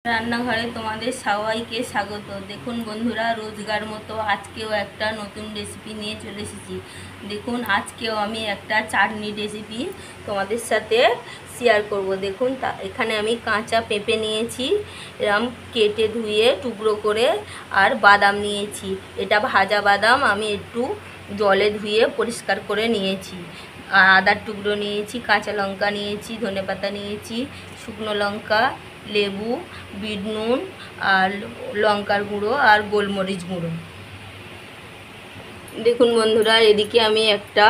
রান্নাঘরে তোমাদের সবাইকে স্বাগত। দেখুন বন্ধুরা, রোজগার মতো আজকেও একটা নতুন রেসিপি নিয়ে চলে এসেছি। দেখুন, আজকেও আমি একটা চাটনি রেসিপি তোমাদের সাথে শেয়ার করব। দেখুন, এখানে আমি কাঁচা পেঁপে নিয়েছি, এরম কেটে ধুয়ে টুকরো করে, আর বাদাম নিয়েছি। এটা ভাজা বাদাম, আমি একটু জলে ধুয়ে পরিষ্কার করে নিয়েছি। আর আদার টুকরো নিয়েছি, কাঁচা লঙ্কা নিয়েছি, ধনেপাতা নিয়েছি, শুকনো লঙ্কা, লেবু, বিট নুন, আর লঙ্কার গুঁড়ো, আর গোলমরিচ গুঁড়ো। দেখুন বন্ধুরা, এদিকে আমি একটা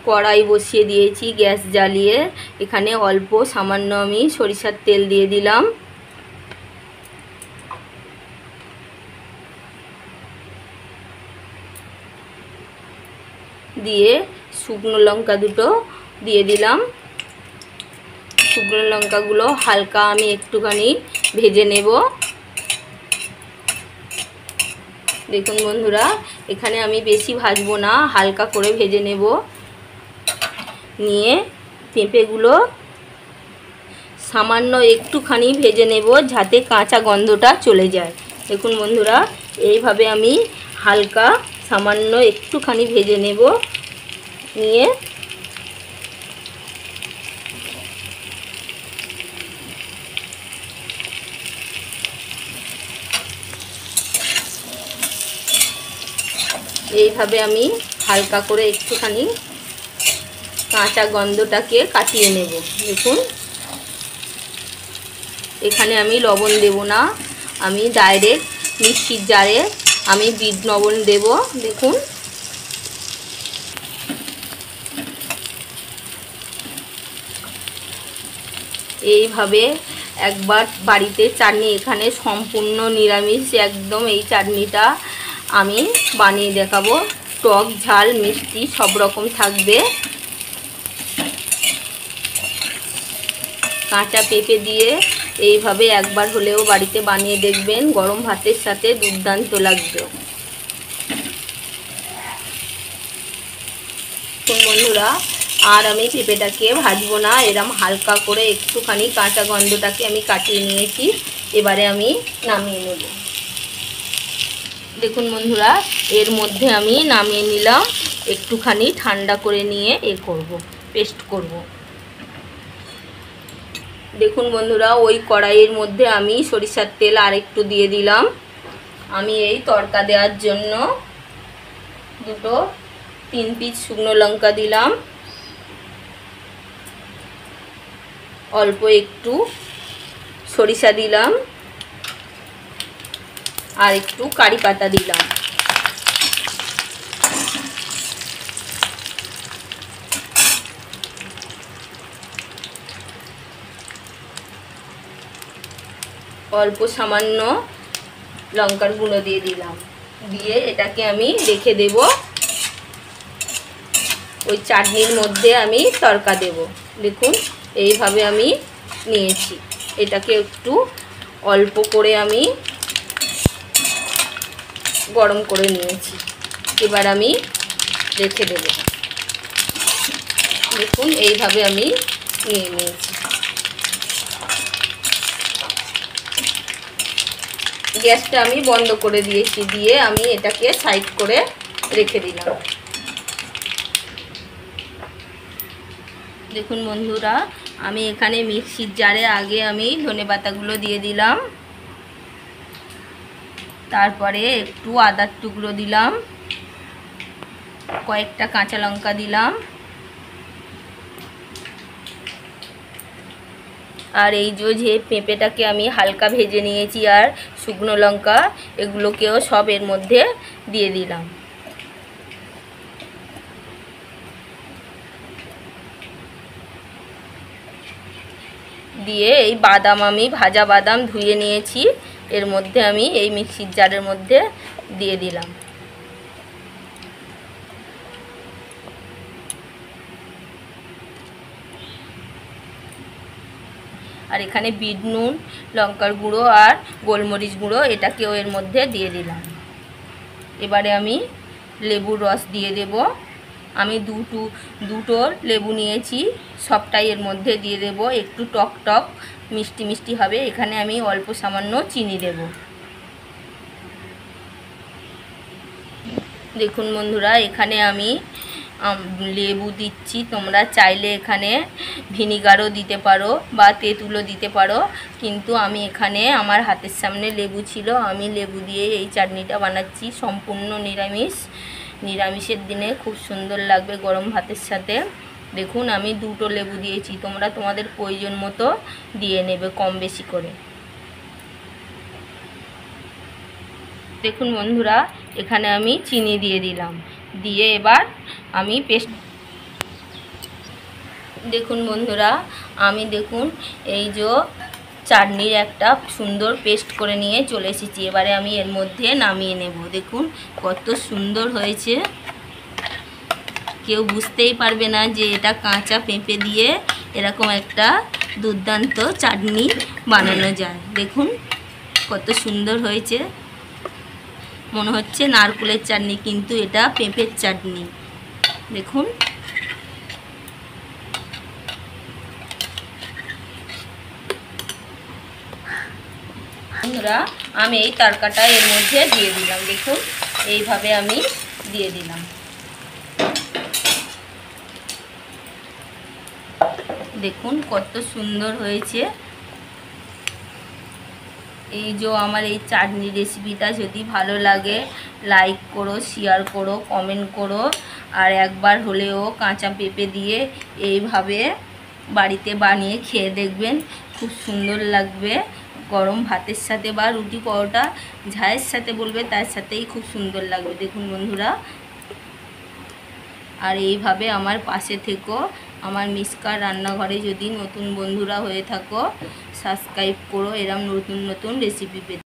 কড়াই বসিয়ে দিয়েছি গ্যাস জ্বালিয়ে। এখানে অল্প সামান্য আমি সরিষার তেল দিয়ে দিলাম। দিয়ে শুকনো লঙ্কা দুটো দিয়ে দিলাম। শুকনো লঙ্কাগুলো হালকা আমি একটুখানি ভেজে নেব। দেখুন বন্ধুরা, এখানে আমি বেশি ভাজবো না, হালকা করে ভেজে নেব। নিয়ে পেঁপেগুলো সামান্য একটুখানি ভেজে নেব, যাতে কাঁচা গন্ধটা চলে যায়। দেখুন বন্ধুরা, এইভাবে আমি হালকা সামান্য একটুখানি ভেজে নেব। নিয়ে এইভাবে আমি হালকা করে একটুখানি কাঁচা গন্ধটাকে কাটিয়ে নেব। দেখুন, এখানে আমি লবণ দেব না, আমি ডাইরেক্ট মিক্সির জারে আমি বিট লবণ দেব। দেখুন, এইভাবে একবার বাড়িতে চাটনি, এখানে সম্পূর্ণ নিরামিষ একদম, এই চাটনিটা আমি বানিয়ে দেখাবো। টক ঝাল মিষ্টি সব রকম থাকবে। কাঁচা পেঁপে দিয়ে এইভাবে একবার হলেও বাড়িতে বানিয়ে দেখবেন, গরম ভাতের সাথে দুর্দান্ত লাগবে। বন্ধুরা, আর আমি পেঁপেটাকে ভাজবো না, এরম হালকা করে একটুখানি কাঁচা গন্ধটাকে আমি কাটিয়ে নিয়েছি। এবারে আমি নামিয়ে নেব। দেখুন বন্ধুরা, এর মধ্যে আমি নামিয়ে নিলাম। একটুখানি ঠান্ডা করে নিয়ে পেস্ট করব। দেখুন বন্ধুরা, ওই কড়াইয়ের মধ্যে আমি সরিষার তেল আর একটু দিয়ে দিলাম। আমি এই তড়কা দেওয়ার জন্য 3 পিস শুকনো লঙ্কা দিলাম, অল্প একটু সরিষা দিলাম, আর একটু কারি পাতা দিলাম। অল্প সামান্য লঙ্কার গুঁড়ো দিয়ে দিলাম। দিয়ে এটাকে আমি রেখে দেব। ওই চাটনির মধ্যে আমি তড়কা দেব। দেখুন, এইভাবে আমি নিয়েছি। এটাকে একটু অল্প করে আমি গরম করে নিয়েছি। এবার আমি রেখে দেব। দেখুন, এইভাবে আমি নিয়ে নিয়েছি। গ্যাসটা আমি বন্ধ করে দিয়েছি। দিয়ে আমি এটাকে সাইড করে রেখে দিলাম। দেখুন বন্ধুরা, আমি এখানে মিক্সির জারে আগে আমি ধনেপাতাগুলো দিয়ে দিলাম, তারপরে একটু আদার টুকরো দিলাম, কয়েকটা কাঁচা লঙ্কা দিলাম, আর এই যে পেঁপেটাকে আমি হালকা ভেজে নিয়েছি, আর শুকনো লঙ্কা, এগুলোকেও সব এর মধ্যে দিয়ে দিলাম। দিয়ে এই বাদাম, আমি ভাজা বাদাম ধুয়ে নিয়েছি, এর মধ্যে আমি এই মিক্সির জারের মধ্যে দিয়ে দিলাম। আর এখানে বিট নুন, লঙ্কার গুঁড়ো, আর গোলমরিচ গুঁড়ো, এটাকেও এর মধ্যে দিয়ে দিলাম। এবারে আমি লেবুর রস দিয়ে দেব। আমি দুটো লেবু নিয়েছি, সবটাই এর মধ্যে দিয়ে দেব। একটু টক টক মিষ্টি মিষ্টি হবে। এখানে আমি অল্প সামান্য চিনি দেব। দেখুন বন্ধুরা, এখানে আমি লেবু দিচ্ছি। তোমরা চাইলে এখানে ভিনিগারও দিতে পারো বা তেঁতুলও দিতে পারো, কিন্তু আমি এখানে আমার হাতের সামনে লেবু ছিল, আমি লেবু দিয়ে এই চাটনিটা বানাচ্ছি। সম্পূর্ণ নিরামিষের দিনে খুব সুন্দর লাগবে গরম ভাতের সাথে। দেখুন আমি 2টো লেবু দিয়েছি, তোমরা তোমাদের প্রয়োজন মতো দিয়ে নেবে কম বেশি করে। দেখুন বন্ধুরা, এখানে আমি চিনি দিয়ে দিলাম, দিয়ে এবার আমি পেস্ট। দেখুন বন্ধুরা, আমি দেখুন এই যে চাটনির একটা সুন্দর পেস্ট করে নিয়ে চলে এসেছি। এবারে আমি এর মধ্যে নামিয়ে নেব। দেখুন কত সুন্দর হয়েছে, কেউ বুঝতেই পারবে না যে এটা কাঁচা পেঁপে দিয়ে এরকম একটা দুর্দান্ত চাটনি বানানো যায়। দেখুন কত সুন্দর হয়েছে, মনে হচ্ছে নারকেলের চাটনি, কিন্তু এটা পেঁপের চাটনি। দেখুন বন্ধুরা, আমি এই তরকাটা এর মধ্যে দিয়ে দিলাম। দেখুন এইভাবে আমি দিয়ে দিলাম। দেখুন কত সুন্দর হয়েছে। এই যে আমার এই চাটনি রেসিপিটা যদি ভালো লাগে লাইক করো, শেয়ার করো, কমেন্ট করো, আর একবার হলেও কাঁচা পেঁপে দিয়ে এইভাবে বাড়িতে বানিয়ে খেয়ে দেখবেন, খুব সুন্দর লাগবে। গরম ভাতের সাথে বা রুটি পরোটা যায়ের সাথে বলবে তার সাথেই খুব সুন্দর লাগবে। দেখুন বন্ধুরা, আর এইভাবে আমার পাশে থেকো। আমার মিসকার রান্নাঘরে যদি নতুন বন্ধুরা হয়ে থাকো, সাবস্ক্রাইব করো এরম নতুন নতুন রেসিপি পেতে।